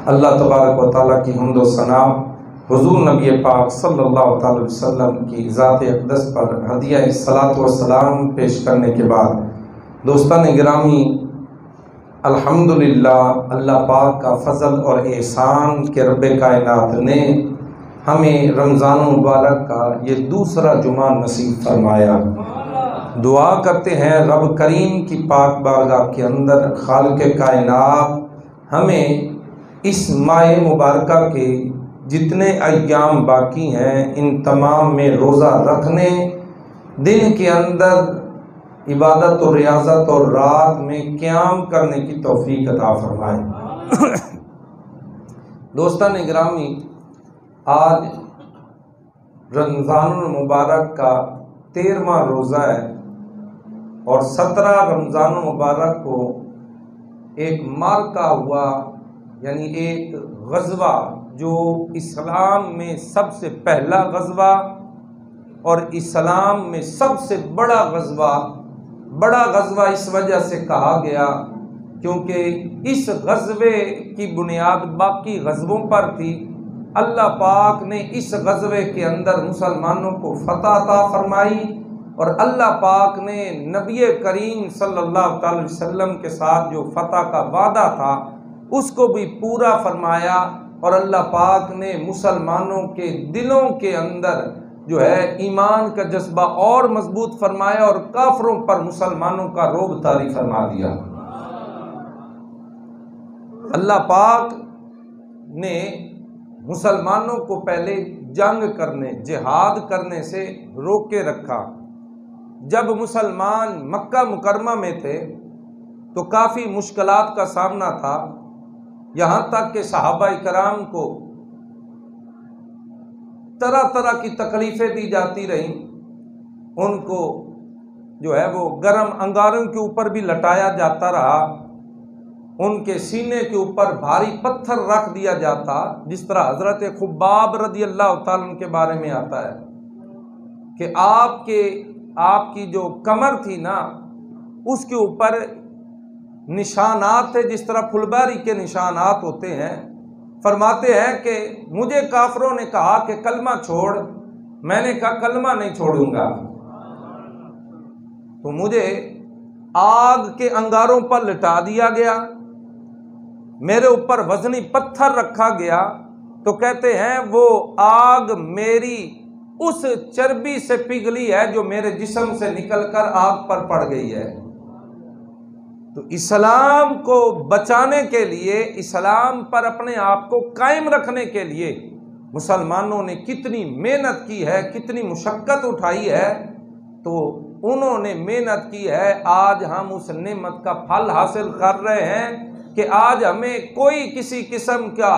अल्लाह तबारक व तआला की हम्द व सना हुज़ूर नबी पाक सल्लल्लाहु अलैहि वसल्लम की ज़ात अक़दस पर हदिया सलात व सलाम पेश करने के बाद दोस्तान गिरामी, अल्हम्दुलिल्लाह अल्लाह पाक का फ़ज़ल और एहसान के रब्बे कायनात ने हमें रमज़ान मुबारक का ये दूसरा जुमा नसीब फरमाया। दुआ करते हैं रब करीम की पाक बारगाह के अंदर खालिक़ कायनात हमें इस माह मुबारक के जितने अय्याम बाकी हैं इन तमाम में रोज़ा रखने, दिन के अंदर इबादत और रियाज़त और रात में क़याम करने की तौफ़ीक अता फरमाए। दोस्तान गिरामी, आज रमज़ानुल मुबारक का 13वां रोज़ा है और 17 रमज़ानुल मुबारक को एक मार्का हुआ, यानी एक ग़ज़वा जो इस्लाम में सबसे पहला ग़ज़वा और इस्लाम में सबसे बड़ा ग़ज़वा इस वजह से कहा गया क्योंकि इस ग़ज़वे की बुनियाद बाकी ग़ज़वों पर थी। अल्लाह पाक ने इस ग़ज़वे के अंदर मुसलमानों को फ़तह अता फरमाई और अल्लाह पाक ने नबी करीम सल्लल्लाहु अलैहि वसल्लम के साथ जो फ़तह का वादा था उसको भी पूरा फरमाया और अल्लाह पाक ने मुसलमानों के दिलों के अंदर जो है ईमान का जज्बा और मजबूत फरमाया और काफिरों पर मुसलमानों का रोब तारी फरमा दिया। अल्लाह पाक ने मुसलमानों को पहले जंग करने, जिहाद करने से रोक के रखा। जब मुसलमान मक्का मुकरमा में थे तो काफ़ी मुश्किलात का सामना था, यहाँ तक कि सहाबा इकराम को तरह तरह की तकलीफ़ें दी जाती रहीं। उनको जो है वो गर्म अंगारों के ऊपर भी लटाया जाता रहा, उनके सीने के ऊपर भारी पत्थर रख दिया जाता, जिस तरह हज़रत खुब्बाब रज़ी अल्लाह तआला अन्हु के बारे में आता है कि आपकी जो कमर थी ना उसके ऊपर निशानात थे, जिस तरह फुलबारी के निशानात होते हैं। फरमाते हैं कि मुझे काफिरों ने कहा कि कलमा छोड़, मैंने कहा कलमा नहीं छोड़ूंगा, तो मुझे आग के अंगारों पर लिटा दिया गया, मेरे ऊपर वजनी पत्थर रखा गया। तो कहते हैं वो आग मेरी उस चर्बी से पिघली है जो मेरे जिस्म से निकलकर आग पर पड़ गई है। तो इस्लाम को बचाने के लिए, इस्लाम पर अपने आप को कायम रखने के लिए मुसलमानों ने कितनी मेहनत की है, कितनी मुशक्क़त उठाई है। तो उन्होंने मेहनत की है, आज हम उस नेमत का फल हासिल कर रहे हैं कि आज हमें कोई किसी किस्म का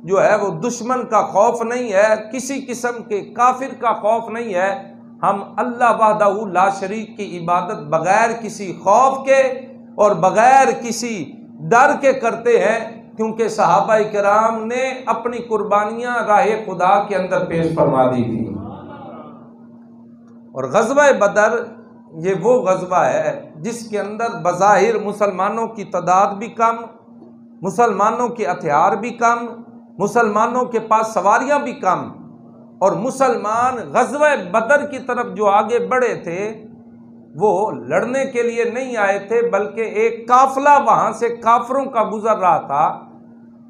जो है वो दुश्मन का खौफ नहीं है, किसी किस्म के काफिर का खौफ नहीं है। हम अल्लाह वहदहू ला शरीक की इबादत बगैर किसी खौफ के और बगैर किसी डर के करते हैं, क्योंकि सहाबा इकराम ने अपनी कुर्बानियां राह खुदा के अंदर पेश फरमा दी थी। और ग़ज़वा बदर ये वो ग़ज़वा है जिसके अंदर बज़ाहिर मुसलमानों की तादाद भी कम, मुसलमानों के हथियार भी कम, मुसलमानों के पास सवारियां भी कम, और मुसलमान ग़ज़वा बदर की तरफ जो आगे बढ़े थे वो लड़ने के लिए नहीं आए थे, बल्कि एक काफिला वहां से काफिरों का गुजर रहा था,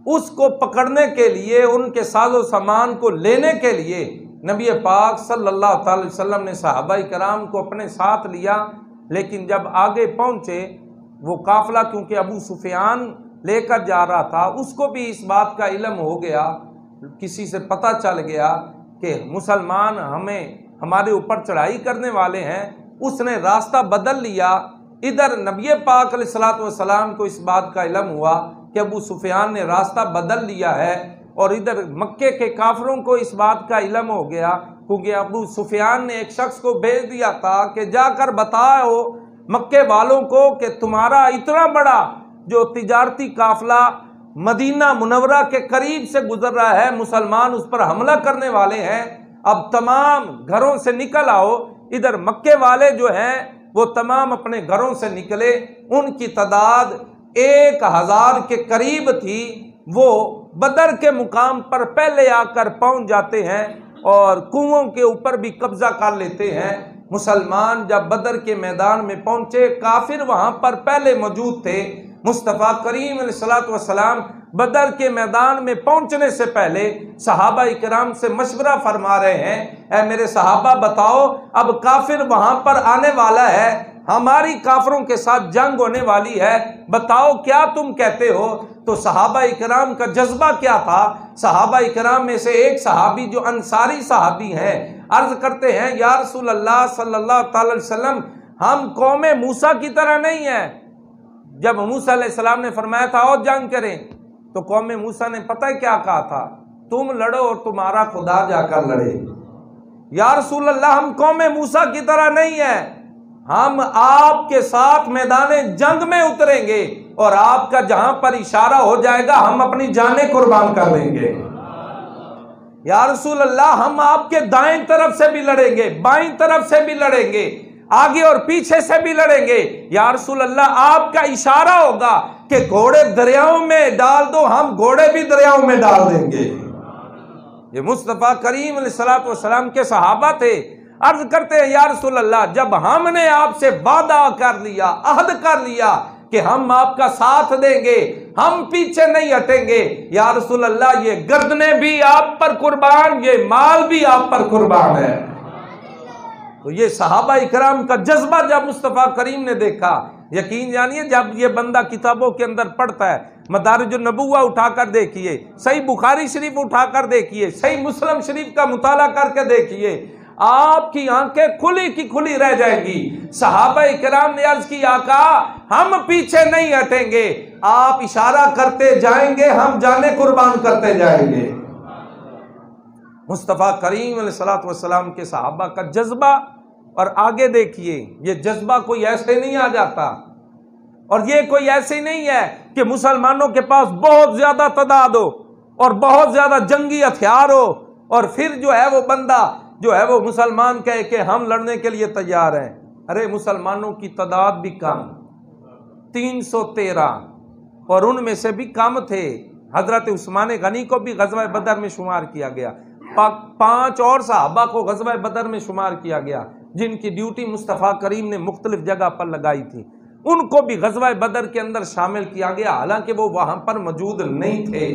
उसको पकड़ने के लिए, उनके साजो सामान को लेने के लिए नबी पाक सल्लल्लाहु अलैहि वसल्लम ने सहाबा इकराम को अपने साथ लिया। लेकिन जब आगे पहुंचे वो काफिला, क्योंकि अबू सुफियान लेकर जा रहा था, उसको भी इस बात का इल्म हो गया, किसी से पता चल गया कि मुसलमान हमारे ऊपर चढ़ाई करने वाले हैं। उसने रास्ता बदल लिया। इधर नबी पाक अलैहिस्सलातु वस्सलाम को इस बात का इल्म हुआ कि अबू सुफियान ने रास्ता बदल लिया है, और इधर मक्के के काफिरों को इस बात का इल्म हो गया, क्योंकि अबू सुफियान ने एक शख्स को भेज दिया था कि जाकर बताओ मक्के वालों को कि तुम्हारा इतना बड़ा जो तिजारती काफिला मदीना मुनव्वरा के करीब से गुजर रहा है, मुसलमान उस पर हमला करने वाले हैं, अब तमाम घरों से निकल आओ। इधर मक्के वाले जो हैं वो तमाम अपने घरों से निकले, उनकी तादाद 1000 के करीब थी। वो बदर के मुकाम पर पहले आकर पहुंच जाते हैं और कुओं के ऊपर भी कब्जा कर लेते हैं। मुसलमान जब बदर के मैदान में पहुंचे, काफिर वहां पर पहले मौजूद थे। मुस्तफ़ा करीम अलैहिस्सलातु वस्सलाम बदर के मैदान में पहुंचने से पहले सहाबा इकराम से मशवरा फरमा रहे हैं, ऐ मेरे सहाबा बताओ, अब काफिर वहां पर आने वाला है, हमारी काफिरों के साथ जंग होने वाली है, बताओ क्या तुम कहते हो। तो सहाबा इकराम का जज्बा क्या था। सहाबा इकराम में से एक सहाबी जो अंसारी सहाबी हैं, अर्ज करते हैं, या रसूल अल्लाह सल्लल्लाहु अलैहि वसल्लम, हम कौमे मूसा की तरह नहीं है। जब मूसा अलैहिस्सलाम ने फरमाया था और जंग करें, तो कौमे मूसा ने पता है क्या कहा था, तुम लड़ो और तुम्हारा खुदा जाकर लड़े। या रसूल अल्लाह, हम कौमे मूसा की तरह नहीं है, हम आपके साथ मैदाने जंग में उतरेंगे और आपका जहां पर इशारा हो जाएगा हम अपनी जानें कुर्बान कर देंगे। या रसूल अल्लाह, हम आपके दाएं तरफ से भी लड़ेंगे, बाईं तरफ से भी लड़ेंगे, आगे और पीछे से भी लड़ेंगे। या रसूल अल्लाह, आपका इशारा होगा कि घोड़े दरियाओं में डाल दो, हम घोड़े भी दरियाओं में डाल देंगे। ये मुस्तफ़ा करीम अलैहिस्सलातु वस्सलाम के सहाबा थे। अर्ज करते हैं, या रसूल अल्लाह, जब हमने आपसे वादा कर लिया, अहद कर लिया कि हम आपका साथ देंगे, हम पीछे नहीं हटेंगे, या रसूल अल्लाह, ये गर्दने भी आप पर कुर्बान, ये माल भी आप पर कुर्बान है। तो ये सहाबा इकराम का जज्बा जब मुस्तफ़ा करीम ने देखा, यकीन जानिए, जब ये बंदा किताबों के अंदर पढ़ता है, मदारिजुन नबुव्वा उठाकर देखिए, सही बुखारी शरीफ उठाकर देखिए, सही मुस्लिम शरीफ का मुताला करके देखिए, आपकी आंखें खुली की खुली रह जाएगी। सहाबा इकराम ने अर्ज की, आका हम पीछे नहीं हटेंगे, आप इशारा करते जाएंगे, हम जाने कुर्बान करते जाएंगे। मुस्तफ़ा करीम अलैहिस्सलातु वस्सलाम के सहाबा का जज्बा, और आगे देखिए, ये जज्बा कोई ऐसे नहीं आ जाता, और ये कोई ऐसे नहीं है कि मुसलमानों के पास बहुत ज्यादा तादाद हो और बहुत ज्यादा जंगी हथियार हो और फिर जो है वो बंदा जो है वो मुसलमान कहे कि हम लड़ने के लिए तैयार हैं। अरे मुसलमानों की तादाद भी कम, 313, और उनमें से भी कम थे हजरत उस्मान गनी को भी गज़वा बदर में शुमार किया गया, 5 और सहाबा को गज़वा बदर में शुमार किया गया, जिनकी ड्यूटी मुस्तफ़ा करीम ने मुख्तलिफ जगह पर लगाई थी, उनको भी गज़वा बदर के अंदर शामिल किया गया, हालांकि वो वहां पर मौजूद नहीं थे।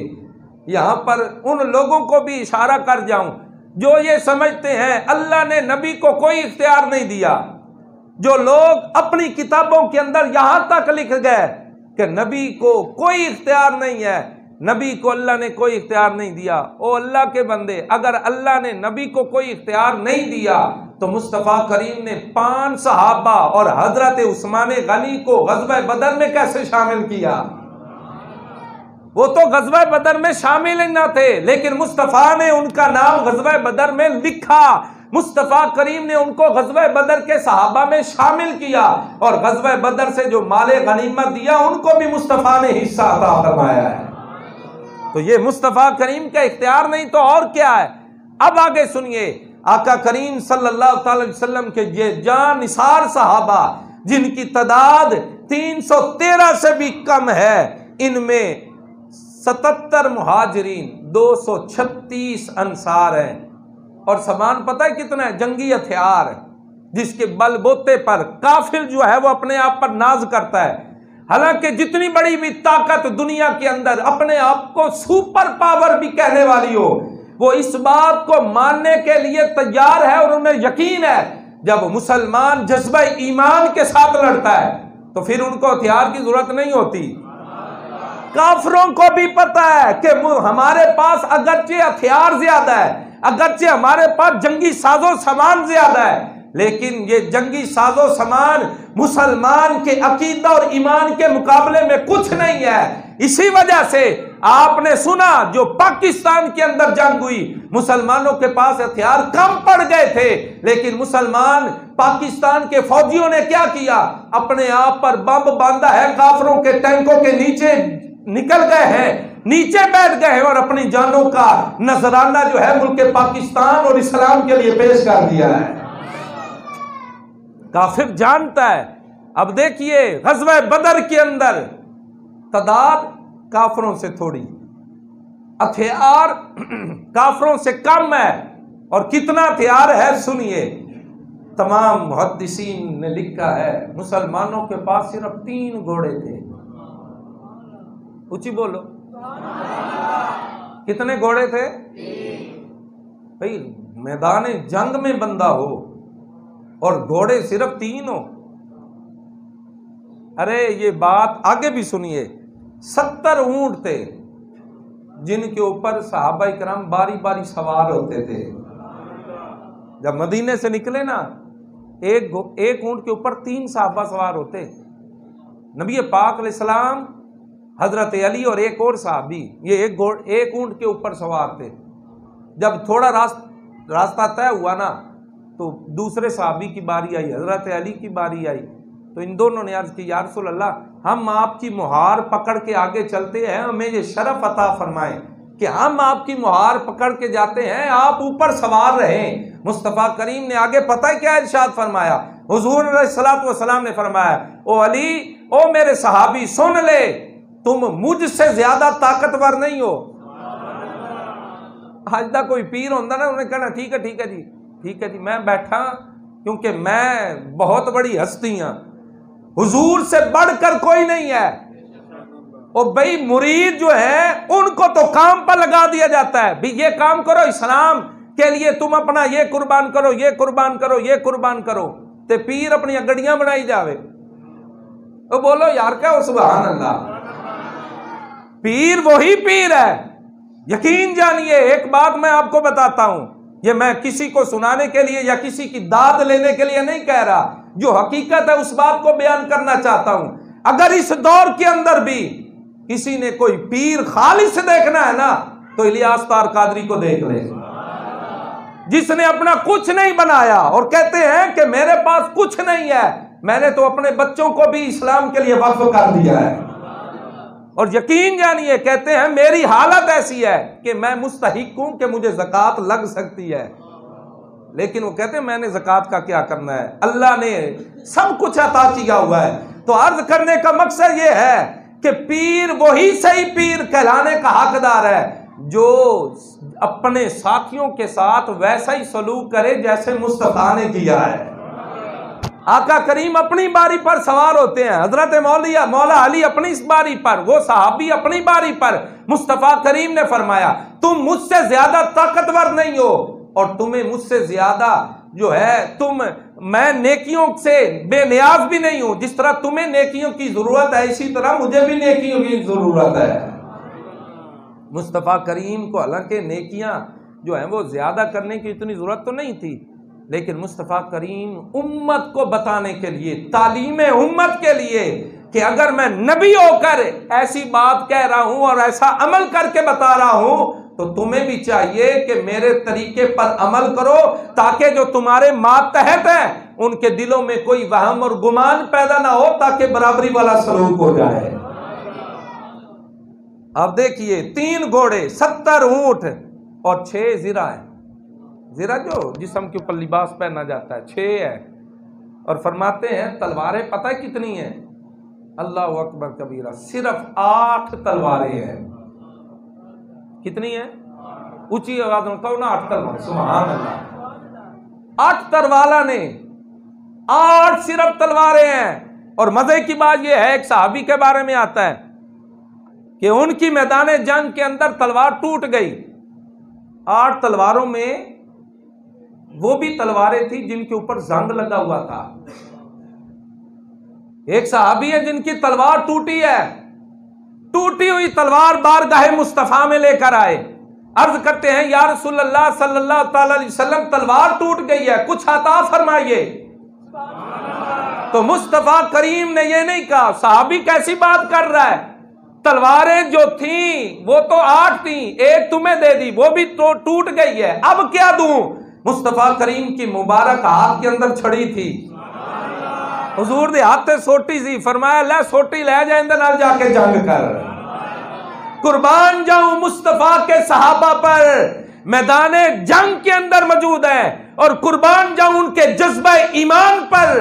यहां पर उन लोगों को भी इशारा कर जाऊं जो ये समझते हैं अल्लाह ने नबी को कोई इख्तियार नहीं दिया, जो लोग अपनी किताबों के अंदर यहां तक लिख गए कि नबी को कोई इख्तियार नहीं है, नबी को अल्लाह ने कोई इख्तियार नहीं दिया। ओ अल्लाह के बंदे, अगर अल्लाह ने नबी को कोई इख्तियार नहीं दिया तो मुस्तफ़ा करीम ने 5 सहाबा और हजरत उस्मान गनी को गज़वा बदर में कैसे शामिल किया। वो तो गज़वा बदर में शामिल ही ना थे, लेकिन मुस्तफ़ा ने उनका नाम गज़वा बदर में लिखा, मुस्तफ़ा करीम ने उनको गज़वा बदर के सहाबा में शामिल किया, और गज़वा बदर से जो माले गनीमत दिया उनको भी मुस्तफ़ा ने हिस्सा अता फरमाया है। तो ये मुस्तफ़ा करीम का इख्तियार नहीं तो और क्या है। अब आगे सुनिए, आका करीम सल्लल्लाहु अलैहि वसल्लम के ये जानिसार सहाबा जिनकी तादाद 313 से भी कम है, इनमें 77 मुहाजिरीन, 236 अंसार हैं, और सामान पता है कितना है, जंगी हथियार, जिसके बलबूते पर काफिर जो है वो अपने आप पर नाज करता है। हालांकि जितनी बड़ी भी ताकत दुनिया के अंदर अपने आप को सुपर पावर भी कहने वाली हो, वो इस बात को मानने के लिए तैयार है और उन्हें यकीन है, जब मुसलमान जज्बा ईमान के साथ लड़ता है तो फिर उनको हथियार की जरूरत नहीं होती। काफिरों को भी पता है कि हमारे पास अगरचे हथियार ज्यादा है, अगरचे हमारे पास जंगी साजो सामान ज्यादा है, लेकिन ये जंगी साजो सामान मुसलमान के अकीदा और ईमान के मुकाबले में कुछ नहीं है। इसी वजह से आपने सुना जो पाकिस्तान के अंदर जंग हुई, मुसलमानों के पास हथियार कम पड़ गए थे, लेकिन मुसलमान पाकिस्तान के फौजियों ने क्या किया, अपने आप पर बम बांधा है, काफिरों के टैंकों के नीचे निकल गए हैं, नीचे बैठ गए हैं और अपनी जानों का नजराना जो है मुल्क पाकिस्तान और इस्लाम के लिए पेश कर दिया है। काफिर जानता है। अब देखिए गज़वा बदर के अंदर तादाद काफिरों से थोड़ी, हथियार काफरों से कम है। और कितना हथियार है सुनिए, तमाम मुहद्दिसीन ने लिखा है मुसलमानों के पास सिर्फ 3 घोड़े थे। ऊंची बोलो, कितने घोड़े थे? भाई मैदान जंग में बंदा हो और घोड़े सिर्फ 3 हो। अरे ये बात आगे भी सुनिए, 70 ऊंट थे जिनके ऊपर सहाबा इकराम बारी बारी सवार होते थे। जब मदीने से निकले ना, एक ऊंट के ऊपर 3 सहाबा सवार होते, नबी पाक अलैहिस्सलाम, हजरत अली और एक और सहाबी, ये एक ऊंट के ऊपर सवार थे। जब थोड़ा रास्ता तय हुआ ना तो दूसरे सहाबी की बारी आई, हजरत अली की बारी आई, तो इन दोनों ने अर्ज की, या रसूल अल्लाह, हम आपकी मुहार पकड़ के आगे चलते हैं, हमें ये शरफ अता फरमाएं कि हम आपकी मुहार पकड़ के जाते हैं, आप ऊपर सवार रहें। मुस्तफ़ा करीम ने आगे पता है क्या इरशाद फरमाया? हुजूर अलैहिस्सलातु वस्सलाम ने फरमाया, ओ अली, ओ मेरे सहाबी, सुन ले, तुम मुझसे ज्यादा ताकतवर नहीं हो। आज तक कोई पीर होता ना, उन्हें कहना ठीक है जी, ठीक है जी, मैं बैठा क्योंकि मैं बहुत बड़ी हस्ती हाँ, हुजूर से बढ़कर कोई नहीं है। और भाई मुरीद जो है उनको तो काम पर लगा दिया जाता है, भी ये काम करो, इस्लाम के लिए तुम अपना ये कुर्बान करो, ये कुर्बान करो, ये कुर्बान करो, ते पीर अपनी गड्डियां बनाई जावे। तो बोलो यार क्या हो, सुभान अल्लाह। पीर वही पीर है। यकीन जानिए, एक बात मैं आपको बताता हूं, ये मैं किसी को सुनाने के लिए या किसी की दाद लेने के लिए नहीं कह रहा, जो हकीकत है उस बात को बयान करना चाहता हूं। अगर इस दौर के अंदर भी किसी ने कोई पीर खालिस देखना है ना, तो इलियास तार कादरी को देख ले, जिसने अपना कुछ नहीं बनाया और कहते हैं कि मेरे पास कुछ नहीं है, मैंने तो अपने बच्चों को भी इस्लाम के लिए वक्फ कर दिया है। और यकीन जानिए, कहते हैं मेरी हालत ऐसी है कि मैं मुस्तहिक हूं कि मुझे ज़कात लग सकती है, लेकिन वो कहते हैं मैंने ज़कात का क्या करना है, अल्लाह ने सब कुछ अता किया हुआ है। तो अर्ज करने का मकसद ये है कि पीर वही सही पीर कहलाने का हकदार है जो अपने साथियों के साथ वैसा ही सलूक करे जैसे मुस्तफा ने किया है। आका करीम अपनी बारी पर सवार होते हैं, हजरत मौला अली अपनी इस बारी पर, वो सहाबी अपनी बारी पर। मुस्तफा करीम ने फरमाया, तुम मुझसे ज्यादा ताकतवर नहीं हो और तुम्हें मुझसे ज्यादा जो है मैं नेकियों से बेनियाज भी नहीं हूं। जिस तरह तुम्हें नेकियों की जरूरत है, इसी तरह मुझे भी नेकियों की जरूरत है। मुस्तफा करीम को हालांकि नेकियां जो है वो ज्यादा करने की इतनी जरूरत तो नहीं थी, लेकिन मुस्तफ़ा करीम उम्मत को बताने के लिए, तालीम उम्मत के लिए, कि अगर मैं नबी होकर ऐसी बात कह रहा हूं और ऐसा अमल करके बता रहा हूं, तो तुम्हें भी चाहिए कि मेरे तरीके पर अमल करो, ताकि जो तुम्हारे मातहत हैं उनके दिलों में कोई वहम और गुमान पैदा ना हो, ताकि बराबरी वाला सलूक हो जाए। अब देखिए, 3 घोड़े, 70 ऊंट और 6 ज़िरा है। ज़िरा जो जिस्म के ऊपर लिबास पहना जाता है, 6 है। और फरमाते हैं तलवारें पता है कितनी है? अल्लाह अकबर कबीरा, सिर्फ 8 तलवारें हैं। कितनी है? ऊंची आवाज में कहो ना, 8 तलवार। सुभान अल्लाह, 8 तरवाला ने 8 सिर्फ तलवारें हैं। और मजे की बात यह है, एक सहाबी के बारे में आता है कि उनकी मैदान जंग के अंदर तलवार टूट गई। 8 तलवारों में वो भी तलवारें थी जिनके ऊपर जंग लगा हुआ था। एक सहाबी है जिनकी तलवार टूटी है, टूटी हुई तलवार बारगाह मुस्तफा में लेकर आए, अर्ज करते हैं या रसूल अल्लाह सल्लल्लाहु अलैहि वसल्लम, तलवार टूट गई है, कुछ अता फरमाइए। तो मुस्तफा करीम ने ये नहीं कहा, सहाबी कैसी बात कर रहा है, तलवारें जो थी वो तो 8 थी, एक तुम्हें दे दी, वो भी तो टूट गई है, अब क्या दूं? मुस्तफा करीम की मुबारक हाथ के अंदर छड़ी थी, हुजूर दे हाथ से सोटी सी, फरमाया ले सोटी ले जा, इंदे नाल जाके जंग कर। कुर्बान जाऊं मुस्तफा के सहाबा पर, मैदाने जंग के अंदर मौजूद है, और कुर्बान जाऊं उनके जज्बा ईमान पर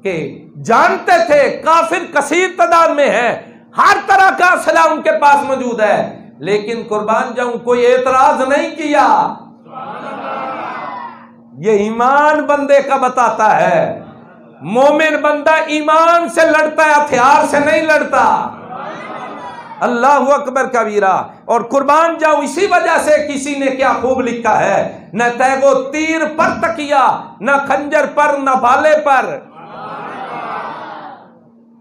के जानते थे काफिर कसीर तादाद में है, हर तरह का असला उनके पास मौजूद है, लेकिन कुर्बान जाऊं कोई एतराज नहीं किया। ये ईमान बंदे का बताता है। मोमिन बंदा ईमान से लड़ता है, हथियार से नहीं लड़ता। अल्लाहु अकबर कबीरा। और कुर्बान जाऊं इसी वजह से किसी ने क्या खूब लिखा है, न तैगो तीर पर तकिया, न खंजर पर, न भाले पर।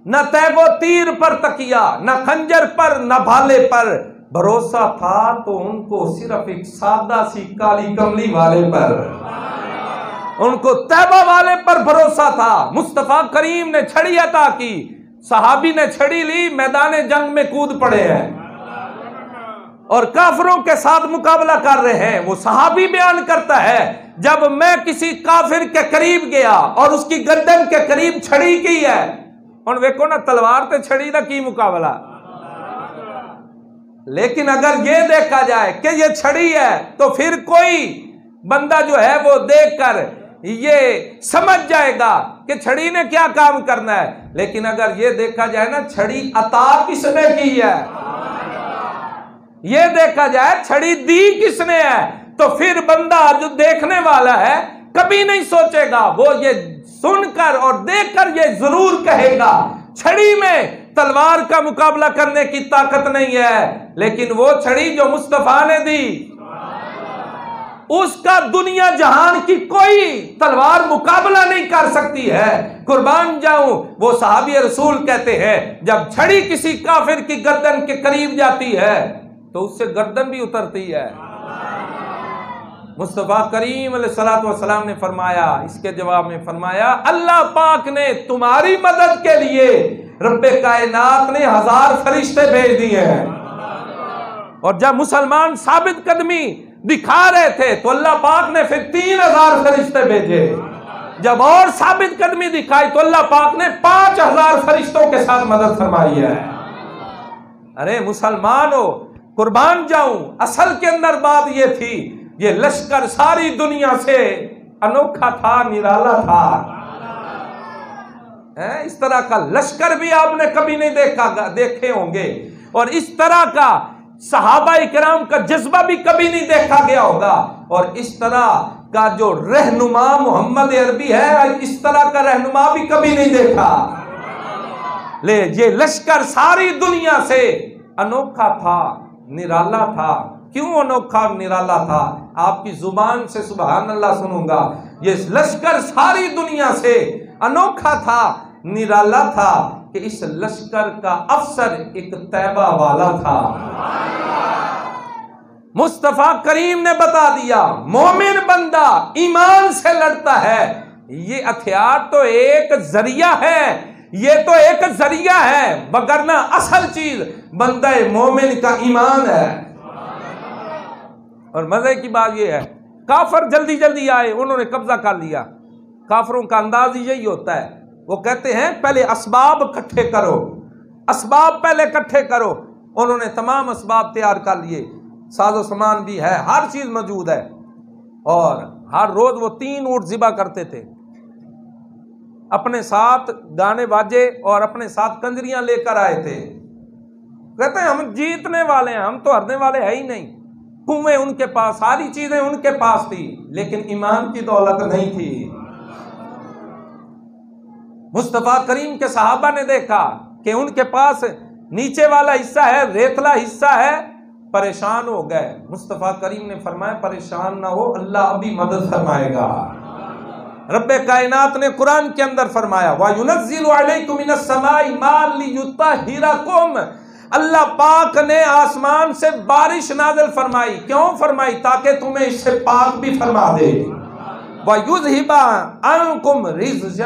न तैगो तीर पर तकिया, न खंजर पर, न भाले पर। भरोसा था तो उनको सिर्फ एक सादा सी काली कमली वाले पर, उनको तैबा वाले पर भरोसा था। मुस्तफा करीम ने छड़ी अता की, सहाबी ने छड़ी ली, मैदान जंग में कूद पड़े हैं और काफिरों के साथ मुकाबला कर रहे हैं। वो सहाबी बयान करता है, जब मैं किसी काफिर के करीब गया और उसकी गर्दन के करीब छड़ी की है, और देखो ना तलवार ते छड़ी का की मुकाबला। लेकिन अगर ये देखा जाए कि ये छड़ी है तो फिर कोई बंदा जो है वो देखकर ये समझ जाएगा कि छड़ी ने क्या काम करना है। लेकिन अगर ये देखा जाए ना छड़ी अता किसने की है, ये देखा जाए छड़ी दी किसने है, तो फिर बंदा जो देखने वाला है कभी नहीं सोचेगा, वो ये सुनकर और देखकर ये जरूर कहेगा छड़ी में तलवार का मुकाबला करने की ताकत नहीं है, लेकिन वो छड़ी जो मुस्तफा ने दी उसका दुनिया जहान की कोई तलवार मुकाबला नहीं कर सकती है। कुर्बान जाऊं वो सहाबी रसूल कहते हैं, जब छड़ी किसी काफिर की गर्दन के करीब जाती है तो उससे गर्दन भी उतरती है। मुस्तफा करीम अलैहिस्सलातु वस्सलाम ने फरमाया, इसके जवाब में फरमाया, अल्लाह पाक ने तुम्हारी मदद के लिए रब्बे कायनात ने 1000 फरिश्ते भेज दिए हैं। और जब मुसलमान साबित कदमी दिखा रहे थे तो अल्लाह पाक ने फिर 3000 फरिश्ते भेजे। जब और साबित कदमी दिखाई तो अल्लाह पाक ने 5000 फरिश्तों के साथ मदद फरमाई है। अरे मुसलमानों, कुर्बान जाऊं, असल के अंदर बात ये थी, ये लश्कर सारी दुनिया से अनोखा था, निराला था। इस तरह का लश्कर भी आपने कभी नहीं देखे होंगे, और इस तरह का सहाबा इकराम का जज्बा भी कभी नहीं देखा गया होगा। और इस तरह का जो रहनुमा मोहम्मद अरबी है, इस तरह का रहनुमा भी कभी नहीं देखा। ले ये लश्कर सारी दुनिया से अनोखा था, निराला था। क्यों अनोखा निराला था? आपकी जुबान से सुभान अल्लाह सुनूंगा। ये लश्कर सारी दुनिया से अनोखा था, निराला था कि इस लश्कर का अफसर एक तैबा वाला था। मुस्तफा करीम ने बता दिया, मोमिन बंदा ईमान से लड़ता है। ये हथियार तो एक जरिया है, ये तो एक जरिया है, वगरना असल चीज बंदा मोमिन का ईमान है। और मजे की बात यह है, काफर जल्दी जल्दी आए, उन्होंने कब्जा कर लिया। काफरों का अंदाज यही होता है, वो कहते हैं पहले असबाब इकट्ठे करो, असबाब पहले इकट्ठे करो। उन्होंने तमाम असबाब तैयार कर लिए, साजो सामान भी है, हर चीज मौजूद है। और हर रोज वो 3 ऊंट ज़िबा करते थे, अपने साथ गाने बाजे और अपने साथ कंजरियां लेकर आए थे। कहते हैं हम जीतने वाले हैं, हम तो हारने वाले है ही नहीं। कुएं उनके पास, सारी चीजें उनके पास थी, लेकिन ईमान की दौलत नहीं थी। मुस्तफा करीम के सहाबा ने देखा कि उनके पास नीचे वाला हिस्सा है, रेतला हिस्सा है, परेशान हो गए। मुस्तफा करीम ने फरमाया परेशान ना हो, अल्लाह अभी मदद फरमाएगा। रब्बे कायनात ने कुरान के अंदर फरमाया, वा युनज़्ज़िलु अलैकुम मिनस समाई मा लियुत्तहिरकुम। अल्लाह पाक ने आसमान से बारिश नाज़िल फरमाई। क्यों फरमाई? ताकि तुम्हें इससे पाक भी फरमा दे। वयुज़हिबा अन्कुम रिजज़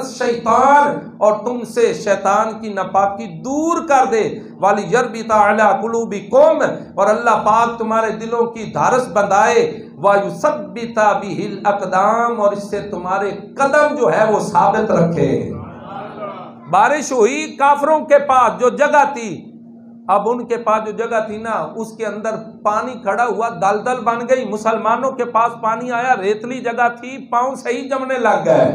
शैतान, और तुमसे शैतान की नापाकी दूर कर दे। वलियरबिता अला कुलूबिकुम, और अल्लाह पाक तुम्हारे दिलों की धारस बंधाए। वयुसब्बिता बिहिल अक़दाम, और इससे तुम्हारे कदम जो है वो साबित रखे। बारिश हुई, काफरों के पास जो जगह थी, अब उनके पास जो जगह थी ना, उसके अंदर पानी खड़ा हुआ दलदल बन गई। मुसलमानों के पास पानी आया, रेतली जगह थी, पांव सही जमने लग गए।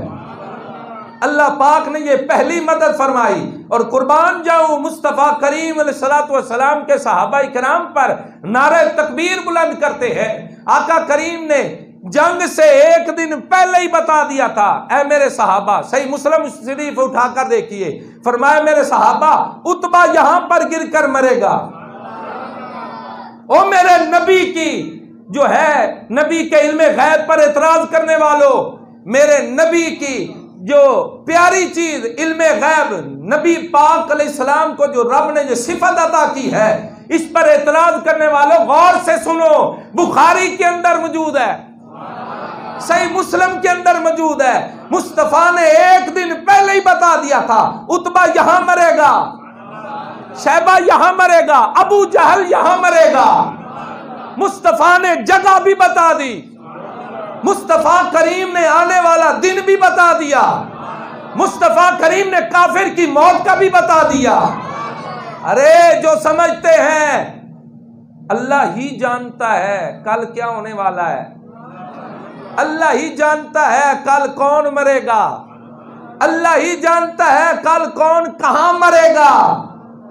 अल्लाह पाक ने ये पहली मदद फरमाई। और कुर्बान जाऊं मुस्तफ़ा करीम अलैहिस्सलातु वस्सलाम के सहाबा इकराम पर नारे तकबीर बुलंद करते हैं। आका करीम ने जंग से एक दिन पहले ही बता दिया था, ऐ मेरे सहाबा, सही मुस्लिम शरीफ उठाकर देखिए, फरमाया मेरे सहाबा, उतबा यहां पर गिरकर मरेगा। ओ मेरे नबी की जो है, नबी के इल्मे गैब पर एतराज करने वालों, मेरे नबी की जो प्यारी चीज इल्मे गैब, नबी पाक अलैहिस्सलाम को जो रब ने जो सिफत अता की है, इस पर एतराज करने वालों गौर से सुनो। बुखारी के अंदर मौजूद है, सही मुस्लिम के अंदर मौजूद है। मुस्तफा ने एक दिन पहले ही बता दिया था, उतबा यहां मरेगा, शैबा यहां मरेगा, अबू जहल यहां मरेगा। मुस्तफा ने जगह भी बता दी, मुस्तफा करीम ने आने वाला दिन भी बता दिया, मुस्तफा करीम ने काफिर की मौत का भी बता दिया। अरे जो समझते हैं अल्लाह ही जानता है कल क्या होने वाला है, अल्लाह ही जानता है कल कौन मरेगा, अल्लाह ही जानता है कल कौन कहां मरेगा।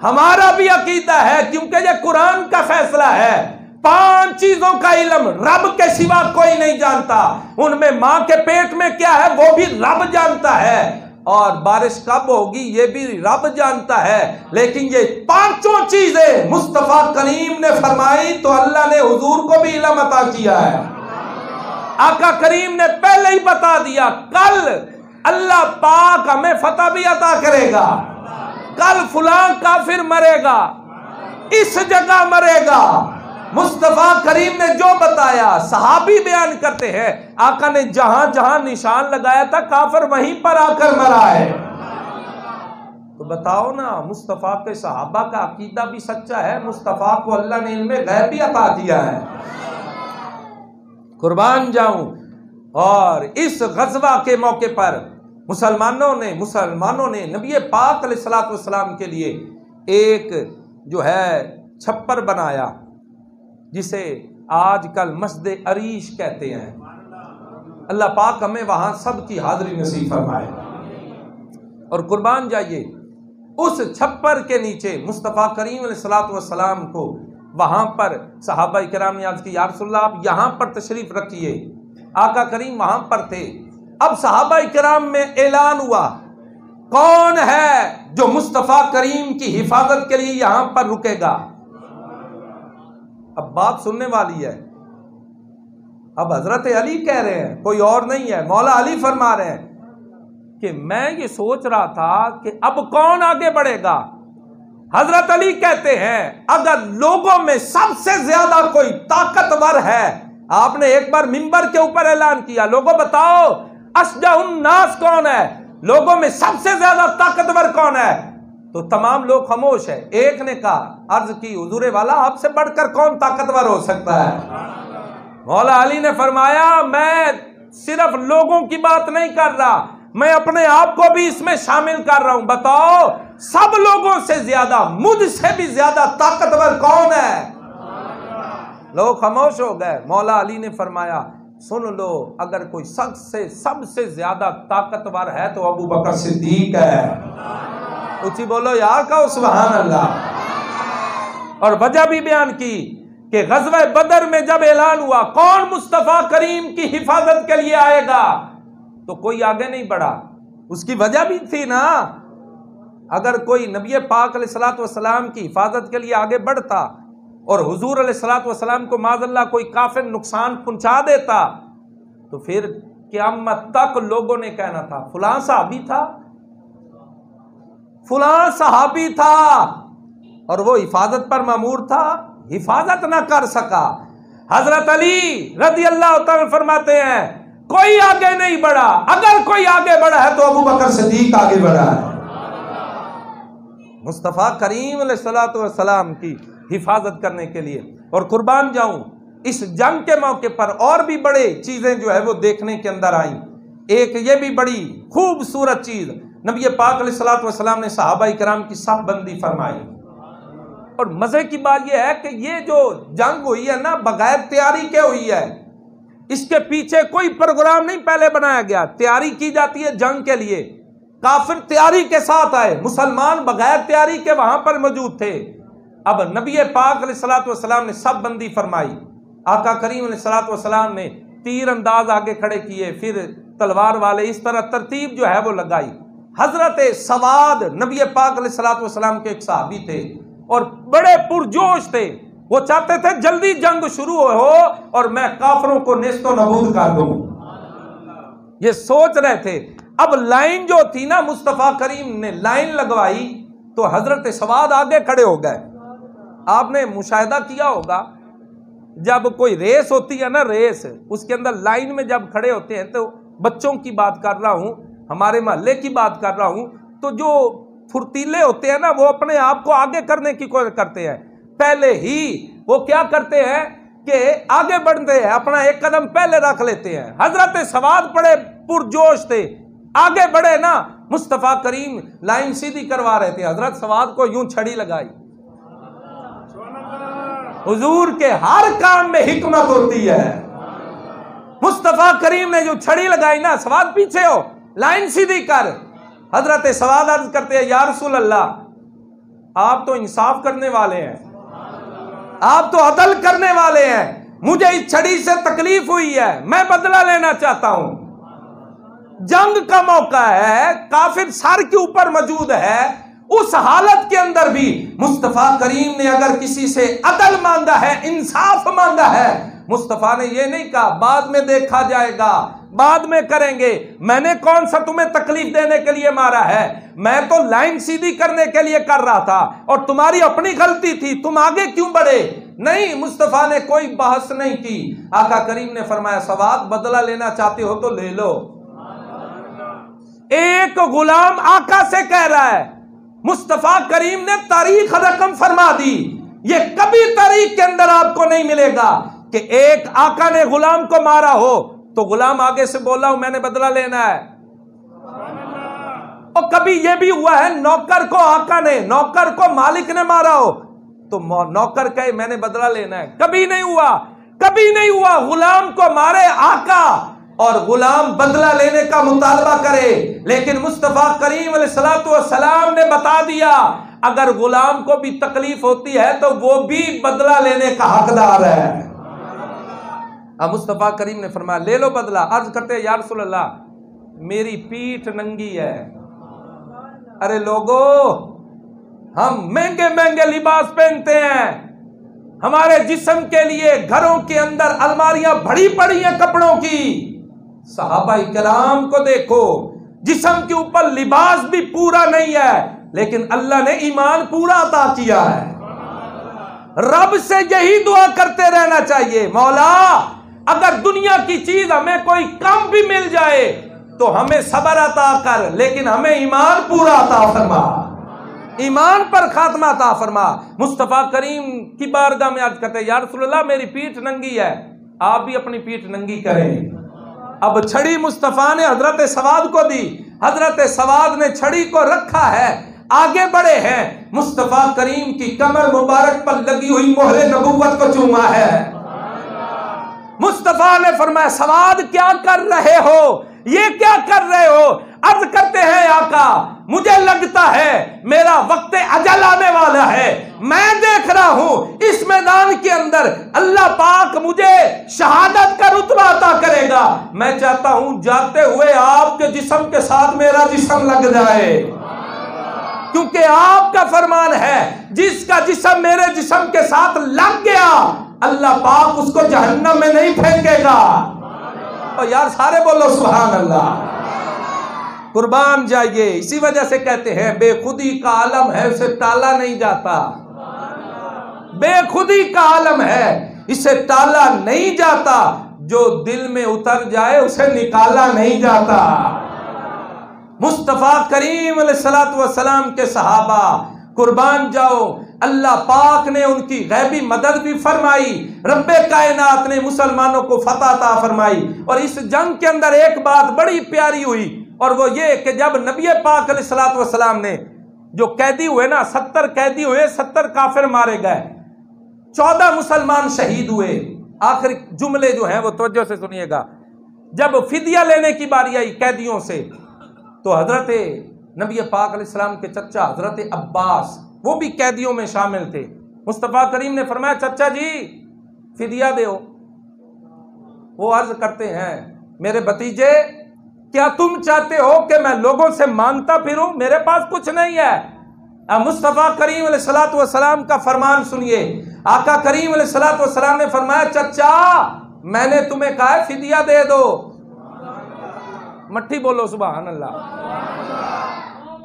हमारा भी अकीदा है, क्योंकि ये कुरान का फैसला है। 5 चीजों का इल्म रब के सिवा कोई नहीं जानता। उनमें मां के पेट में क्या है वो भी रब जानता है, और बारिश कब होगी ये भी रब जानता है। लेकिन ये 5 चीजें मुस्तफा करीम ने फरमाई तो अल्लाह ने हुजूर को भी इल्म अता किया है। आका करीम ने पहले ही बता दिया, कल अल्लाह पाक हमें फतह भी अता करेगा, कल फलां काफिर मरेगा, इस जगह मरेगा। मुस्तफा करीम ने जो बताया, सहाबी बयान करते हैं, आका ने जहां जहां निशान लगाया था काफिर वहीं पर आकर मरा है। तो बताओ ना, मुस्तफा के सहाबा का अकीदा भी सच्चा है, मुस्तफा को अल्लाह ने इल्मे गैब भी अता किया है। कुर्बान जाऊं। और इस गज़वा के मौके पर मुसलमानों ने नबी पाक अलैहिस्सलातु वस्सलाम के लिए एक जो है छप्पर बनाया, जिसे आजकल मस्जिद अरीश कहते हैं। अल्लाह पाक हमें वहां सब की हाजिरी नसीब फरमाए। और कुर्बान जाइए, उस छप्पर के नीचे मुस्तफ़ा करीम अलैहिस्सलातु वस्सलाम को वहां पर सहाबा इकराम ने अर्ज़ की, या रसूलल्लाह आप यहां पर तशरीफ रखिए। आका करीम वहां पर थे। अब सहाबा इकराम में ऐलान हुआ, कौन है जो मुस्तफ़ा करीम की हिफाजत के लिए यहां पर रुकेगा। अब बात सुनने वाली है। अब हजरत अली कह रहे हैं, कोई और नहीं है, मौला अली फरमा रहे हैं कि मैं ये सोच रहा था कि अब कौन आगे बढ़ेगा। हजरत अली कहते हैं, अगर लोगों में सबसे ज्यादा कोई ताकतवर है, आपने एक बार मिंबर के ऊपर ऐलान किया, लोगों बताओ अशजाउन नास कौन है, लोगों में सबसे ज्यादा ताकतवर कौन है। तो तमाम लोग खामोश है। एक ने कहा, अर्ज की, हुजूर वाला आपसे बढ़कर कौन ताकतवर हो सकता है। मौला अली ने फरमाया, मैं सिर्फ लोगों की बात नहीं कर रहा, मैं अपने आप को भी इसमें शामिल कर रहा हूं। बताओ सब लोगों से ज्यादा, मुझसे भी ज्यादा ताकतवर कौन है। लोग खामोश हो गए। मौला अली ने फरमाया, सुन लो, अगर कोई सबसे ज्यादा ताकतवर है तो अबू बकर सिद्दीक है। ऊंची बोलो यार, कहो सुभान अल्लाह। और वजह भी बयान की कि गज़वा बदर में जब ऐलान हुआ कौन मुस्तफ़ा करीम की हिफाजत के लिए आएगा, तो कोई आगे नहीं बढ़ा। उसकी वजह भी थी ना, अगर कोई नबी पाक अलैहिस्सलातु वस्सलाम की हिफाजत के लिए आगे बढ़ता और हुजूर अलैहिस्सलातु वस्सलाम को माज़अल्लाह कोई काफिर नुकसान पहुंचा देता, तो फिर क़यामत तक लोगों ने कहना था फलां सहाबी था, फलां सहाबी था, और वो हिफाजत पर मामूर था, हिफाजत ना कर सका। हजरत अली रज़ी अल्लाह तआला फरमाते हैं, कोई आगे नहीं बढ़ा, अगर कोई आगे बढ़ा है तो अबू बकर सिद्दीक आगे बढ़ा है। मुस्तफ़ा करीम अलैहिस्सलातु वस्सलाम की हिफाजत करने के लिए। और कुर्बान जाऊं, इस जंग के मौके पर और भी बड़े चीजें जो है वो देखने के अंदर आई। एक ये भी बड़ी खूबसूरत चीज, नबी पाक अलैहिस्सलातु वस्सलाम ने सहाबा इकराम की साफ बंदी फरमाई। और मजे की बात यह है कि ये जो जंग हुई है ना, बगैर तैयारी के हुई है। इसके पीछे कोई प्रोग्राम नहीं पहले बनाया गया। तैयारी की जाती है जंग के लिए, काफिर तैयारी के साथ आए, मुसलमान बगैर तैयारी के वहां पर मौजूद थे। अब नबी पाक अलैहिस्सलातु वस्सलाम ने सब बंदी फरमाई। आका करीम अलैहिस्सलातु वस्सलाम ने तीर अंदाज आगे खड़े किए, फिर तलवार वाले, इस तरह तरतीब जो है वो लगाई। हजरत सवाद नबी पाक अलैहिस्सलातु वस्सलाम के एक सहाबी थे और बड़े पुरजोश थे। वो चाहते थे जल्दी जंग शुरू हो और मैं काफिरों को नेस्तो नबूद कर दूं, ये सोच रहे थे। अब लाइन जो थी ना, मुस्तफा करीम ने लाइन लगवाई तो हजरत सवाद आगे खड़े हो गए। आपने मुशाहिदा किया होगा, जब कोई रेस होती है ना, रेस, उसके अंदर लाइन में जब खड़े होते हैं, तो बच्चों की बात कर रहा हूं, हमारे मोहल्ले की बात कर रहा हूं, तो जो फुर्तीले होते हैं ना, वो अपने आप को आगे करने की कोशिश करते हैं। पहले ही वो क्या करते हैं कि आगे बढ़ते हैं, अपना एक कदम पहले रख लेते हैं। हजरत सवाद बड़े पुरजोश थे, आगे बढ़े ना, मुस्तफा करीम लाइन सीधी करवा रहे थे। हजरत सवाद को यूं छड़ी लगाई। हुजूर के हर काम में हिकमत होती है। मुस्तफा करीम ने जो छड़ी लगाई ना, सवाद पीछे हो, लाइन सीधी कर। हजरत सवाद अर्ज करते हैं, या रसूल अल्लाह, आप तो इंसाफ करने वाले हैं, आप तो अदल करने वाले हैं, मुझे इस छड़ी से तकलीफ हुई है, मैं बदला लेना चाहता हूं। जंग का मौका है, काफिर सर के ऊपर मौजूद है, उस हालत के अंदर भी मुस्तफा करीम ने अगर किसी से अदल मांगा है, इंसाफ मांगा है, मुस्तफा ने ये नहीं कहा बाद में देखा जाएगा, बाद में करेंगे, मैंने कौन सा तुम्हें तकलीफ देने के लिए मारा है, मैं तो लाइन सीधी करने के लिए कर रहा था और तुम्हारी अपनी गलती थी, तुम आगे क्यों बढ़े। नहीं, मुस्तफा ने कोई बहस नहीं की। आका करीम ने फरमाया, सवाद बदला लेना चाहते हो तो ले लो। एक गुलाम आका से कह रहा है, मुस्तफा करीम ने तारीख रकम फरमा दी। ये कभी तारीख के अंदर आपको नहीं मिलेगा कि एक आका ने गुलाम को मारा हो तो गुलाम आगे से बोला हो मैंने बदला लेना है। और कभी यह भी हुआ है, नौकर को आका ने, नौकर को मालिक ने मारा हो तो नौकर कहे मैंने बदला लेना है। कभी नहीं हुआ, कभी नहीं हुआ गुलाम को मारे आका और गुलाम बदला लेने का मुतालबा करे। लेकिन मुस्तफा करीम अलैहिस्सलातु वस्सलाम ने बता दिया, अगर गुलाम को भी तकलीफ होती है तो वो भी बदला लेने का हकदार है। अब मुस्तफा करीम ने फरमाया, ले लो बदला। अर्ज करते या रसूल अल्लाह, मेरी पीठ नंगी है। अरे लोगो, हम महंगे महंगे लिबास पहनते हैं, हमारे जिस्म के लिए घरों के अंदर अलमारियां भरी पड़ी हैं कपड़ों की। सहाबा इकराम को देखो, जिस्म के ऊपर लिबास भी पूरा नहीं है, लेकिन अल्लाह ने ईमान पूरा अता किया है। रब से यही दुआ करते रहना चाहिए, मौला अगर दुनिया की चीज हमें कोई कम भी मिल जाए तो हमें सब्र अता कर, लेकिन हमें ईमान पूरा अता फरमा, ईमान पर खात्मा अता फरमा। मुस्तफा करीम की बारगाह में अर्ज करते, या रसूल अल्लाह मेरी पीठ नंगी है, आप भी अपनी पीठ नंगी करें। अब छड़ी मुस्तफा ने हजरत सवाद को दी, हजरत सवाद ने छड़ी को रखा है, आगे बढ़े हैं। मुस्तफा करीम की कमर मुबारक पर लगी हुई मोहरे नबूवत को चूमा है। मुस्तफा ने फरमाया, सवाद क्या कर रहे हो, ये क्या कर रहे हो। अर्ज करते हैं, आका मुझे लगता है मेरा वक्त अजल आने वाला है, मैं देख रहा हूं इस मैदान के अंदर अल्लाह पाक मुझे शहादत का रुतबा अता करेगा। मैं चाहता हूं जाते हुए आपके जिस्म के साथ मेरा जिस्म लग जाए, क्योंकि आपका फरमान है जिसका जिस्म मेरे जिस्म के साथ लग गया अल्लाह पाक उसको जहन्नम में नहीं फेंकेगा। और यार सारे बोलो सुभान अल्लाह, कुर्बान जाइए। इसी वजह से कहते हैं बेखुदी का आलम है, उसे टाला नहीं जाता। बेखुदी का आलम है, इसे टाला नहीं जाता, जो दिल में उतर जाए उसे निकाला नहीं जाता। मुस्तफा करीम अलैहिस्सलातु वस्सलाम के सहाबा कुर्बान जाओ, अल्लाह पाक ने उनकी गैबी मदद भी फरमाई, रब्बे कायनात ने मुसलमानों को फतह अता फरमाई। और इस जंग के अंदर एक बात बड़ी प्यारी हुई, और वो ये कि जब नबी पाक अलैहिस्सलातु वस्सलाम ने जो कैदी हुए ना, 70 कैदी हुए, 70 काफिर मारे गए, 14 मुसलमान शहीद हुए। आखिर जुमले जो हैं वो तवज्जो से सुनिएगा। जब फिदिया लेने की बारी आई कैदियों से, तो हजरत नबी पाक अलैहिस्सलाम के चचा हजरत अब्बास वो भी कैदियों में शामिल थे। मुस्तफ़ा करीम ने फरमाया चचा जी फिदिया दो। वो अर्ज करते हैं मेरे भतीजे क्या तुम चाहते हो कि मैं लोगों से मांगता फिरूं? मेरे पास कुछ नहीं है। अब मुस्तफ़ा करीम अलैहिस्सलातु वस्सलाम का फरमान सुनिए। आका करीम अलैहिस्सलातु वस्सलाम ने फरमाया चचा मैंने तुम्हें कहा है फिदिया दे दो। मट्ठी बोलो सुभान अल्लाह।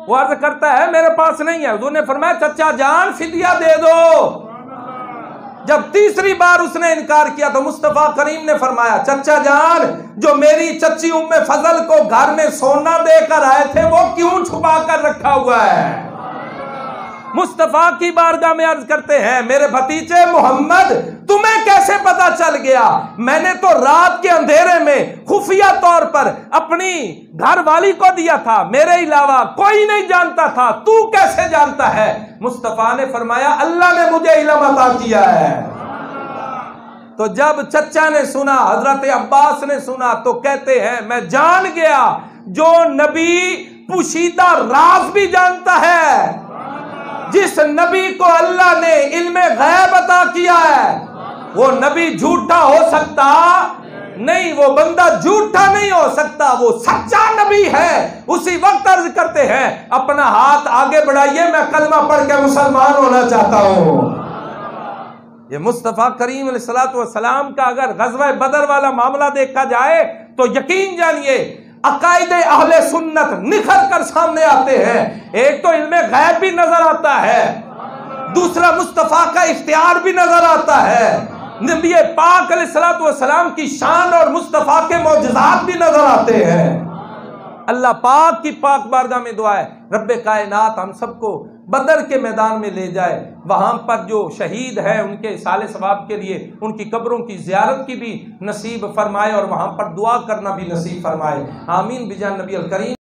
वो अर्ज करता है मेरे पास नहीं है। हुजूर ने फरमाया चचा जान फिदिया दे दो। जब तीसरी बार उसने इनकार किया तो मुस्तफ़ा करीम ने फरमाया चचा जान जो मेरी चच्ची उम्मे फजल को घर में सोना देकर आए थे वो क्यों छुपा कर रखा हुआ है? मुस्तफ़ा की बारगाह में अर्ज करते हैं मेरे भतीजे मोहम्मद तुम्हें कैसे पता चल गया? मैंने तो रात के अंधेरे में खुफिया तौर पर अपनी घर वाली को दिया था, मेरे अलावा कोई नहीं जानता था, तू कैसे जानता है? मुस्तफ़ा ने फरमाया अल्लाह ने मुझे इल्म अता किया है। तो जब चचा ने सुना, हजरत अब्बास ने सुना तो कहते हैं मैं जान गया जो नबी पुशीदा राज भी जानता है, जिस नबी को अल्लाह ने इल्मे गैब अता किया है वो नबी झूठा हो सकता नहीं, वो बंदा झूठा नहीं हो सकता, वो सच्चा नबी है। उसी वक्त अर्ज करते हैं अपना हाथ आगे बढ़ाइए मैं कलमा पढ़ के मुसलमान होना चाहता हूं। ये मुस्तफ़ा करीम अलैहिस्सलातु वस्सलाम का अगर ग़ज़वा बदर वाला मामला देखा जाए तो यकीन जानिए अकायदे अहले सुन्नत निखर कर सामने आते हैं। एक तो इल्मे गैब भी नजर आता है, दूसरा मुस्तफ़ा का इख्तियार भी नजर आता है, नबी पाक अलैहिस्सलातु वस्सलाम की शान और मुस्तफ़ा के मौजज़ात भी नजर आते हैं। अल्लाह पाक की पाक बारगाह में दुआ है रब्बे कायनात हम सबको बदर के मैदान में ले जाए, वहां पर जो शहीद है उनके साले सवाब के लिए उनकी कब्रों की ज़ियारत की भी नसीब फरमाए और वहां पर दुआ करना भी नसीब फरमाए। आमीन बिजान नबी अल करीम।